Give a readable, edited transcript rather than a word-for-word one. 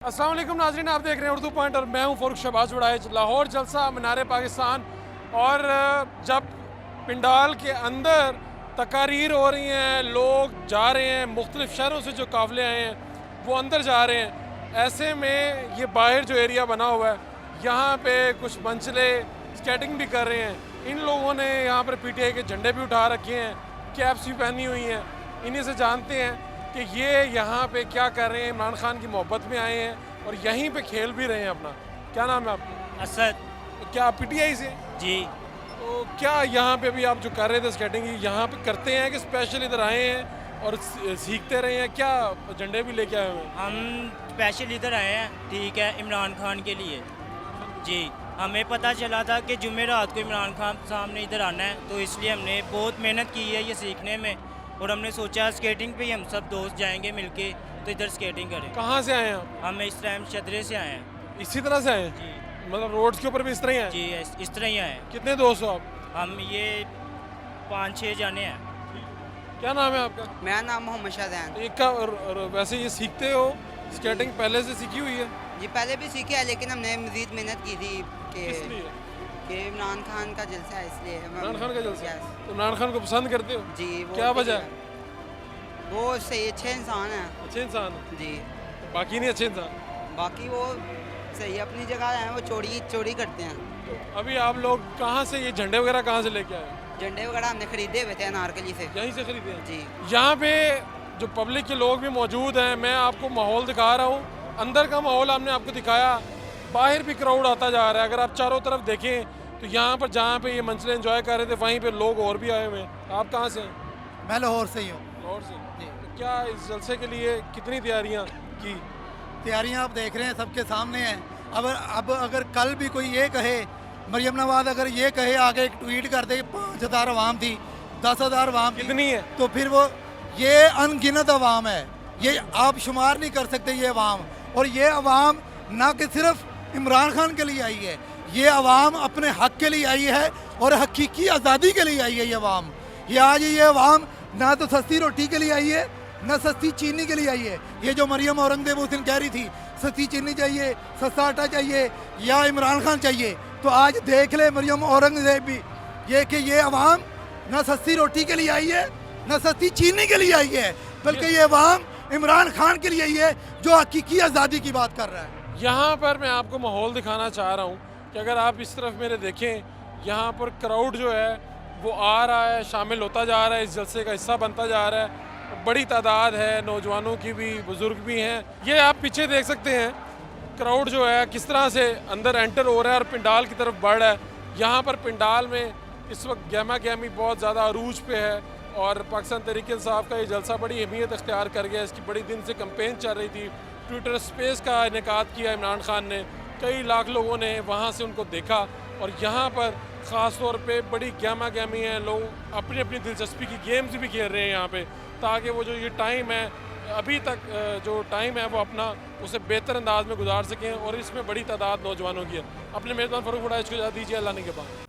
अस्सलाम वालेकुम नाज़रीन, आप देख रहे हैं उर्दू पॉइंट और मैं हूं फ़ारूक शहबाज वड़ाइच। लाहौर जलसा मीनार पाकिस्तान और जब पिंडाल के अंदर तकारीर हो रही हैं, लोग जा रहे हैं, मुख्तलिफ़ शहरों से जो काफ़िले आए हैं वो अंदर जा रहे हैं। ऐसे में ये बाहर जो एरिया बना हुआ है, यहाँ पे कुछ मंचले स्केटिंग भी कर रहे हैं। इन लोगों ने यहाँ पर PTI के झंडे भी उठा रखे हैं, कैप्स भी पहनी हुई हैं। इन्हीं से जानते हैं कि ये यहाँ पे क्या कर रहे हैं। इमरान खान की मोहब्बत में आए हैं और यहीं पे खेल भी रहे हैं अपना। क्या नाम है आपका? असद। तो क्या आप PTI से? जी। तो क्या यहाँ पे भी आप जो कर रहे थे स्केटिंग, यहाँ पे करते हैं कि स्पेशल इधर आए हैं और सीखते रहे हैं? क्या झंडे भी लेके आए हुए हैं? हम स्पेशल इधर आए हैं, ठीक है, इमरान खान के लिए। जी, हमें पता चला था कि जुमेरात को इमरान खान साहब ने इधर आना है, तो इसलिए हमने बहुत मेहनत की है ये सीखने में। और हमने सोचा स्केटिंग पे ही हम सब दोस्त जाएंगे मिलके, तो इधर स्केटिंग करें। कहाँ से आए हैं आप? हम इस टाइम शदरे से आए हैं। इसी तरह से आए हैं? जी मतलब रोड्स के ऊपर भी इस तरह ही आए? जी, इस तरह ही आए हैं। कितने दोस्त हो आप? हम ये 5-6 जाने हैं। क्या नाम है आपका? मेरा नाम मोहम्मद शाहजहान। एक का और वैसे ये सीखते हो स्केटिंग पहले से सीखी हुई है? जी पहले भी सीखे है, लेकिन हमने मज़ीद मेहनत की थी इसलिए कि इमरान खान का जलसा है, इसलिए इमरान खान का जलसा? यस। तो इमरान खान को पसंद करते हो? जी वो क्या वजह है? वो सही अच्छे इंसान है। अच्छे इंसान है। जी बाकी नहीं अच्छे इंसान? बाकी वो सही अपनी जगह हैं, वो चोरी करते हैं। तो अभी आप लोग कहाँ से ये झंडे वगैरह कहाँ से लेके आए? झंडे वगैरह हमने खरीदे हुए थे अनारकली से। यहीं से खरीदे हैं? जी यहाँ पे जो पब्लिक के लोग भी मौजूद हैं, मैं आपको माहौल दिखा रहा हूँ। अंदर का माहौल हमने आपको दिखाया, बाहर भी क्राउड आता जा रहा है। अगर आप चारों तरफ देखें तो यहाँ पर जहाँ पे ये मंचले एंजॉय कर रहे थे, वहीं पे लोग और भी आए हुए हैं। आप कहाँ से हैं? मैं लाहौर से ही हूँ। लाहौर से? तो क्या इस जलसे के लिए कितनी तैयारियाँ की? तैयारियाँ आप देख रहे हैं, सबके सामने हैं। अब अगर कल भी कोई ये कहे, मरियम नवाज अगर ये कहे आगे एक ट्वीट कर दे 5,000 अवाम थी, 10,000 अवाम थी, कितनी है? तो फिर वो ये अनगिनत अवाम है, ये आप शुमार नहीं कर सकते ये अवाम। और ये अवाम ना कि सिर्फ इमरान खान के लिए आई है, ये अवाम अपने हक के लिए आई है और हकीकी आज़ादी के लिए आई है। ये अवाम, ये आज ये अवाम ना तो सस्ती रोटी के लिए आई है, ना सस्ती चीनी के लिए आई है। ये जो मरियम औरंगजेब उस दिन कह रही थी सस्ती चीनी चाहिए, सस्ता आटा चाहिए या इमरान खान चाहिए, तो आज देख ले मरियम औरंगजेब भी ये कि ये अवाम ना सस्ती रोटी के लिए आई है, ना सस्ती चीनी के लिए आई है, बल्कि ये अवाम इमरान खान के लिए आई है जो हकीकी आज़ादी की बात कर रहा है। यहाँ पर मैं आपको माहौल दिखाना चाह रहा हूँ कि अगर आप इस तरफ मेरे देखें, यहाँ पर क्राउड जो है वो आ रहा है, शामिल होता जा रहा है, इस जलसे का हिस्सा बनता जा रहा है। बड़ी तादाद है, नौजवानों की भी, बुज़ुर्ग भी हैं। ये आप पीछे देख सकते हैं क्राउड जो है किस तरह से अंदर एंटर हो रहा है और पिंडाल की तरफ बढ़ रहा है। यहाँ पर पिंडाल में इस वक्त गहमा गहमी बहुत ज़्यादा अरूज पे है और पाकिस्तान तहरीक इंसाफ का ये जलसा बड़ी अहमियत इख्तियार कर गया। इसकी बड़ी दिन से कैंपेन चल रही थी। ट्विटर स्पेस का इनेकाद किया इमरान खान ने, कई लाख लोगों ने वहाँ से उनको देखा और यहाँ पर ख़ास तौर पे बड़ी गहमा गहमी है। लोग अपनी अपनी दिलचस्पी की गेम्स भी खेल रहे हैं यहाँ पे, ताकि वो जो ये टाइम है अभी तक जो टाइम है वो अपना उसे बेहतर अंदाज में गुजार सकें। और इसमें बड़ी तादाद नौजवानों की है। अपने मेज़बान फ़ारूक वड़ाइच को इजाज़त दीजिए। अल्लाह ने के बाद।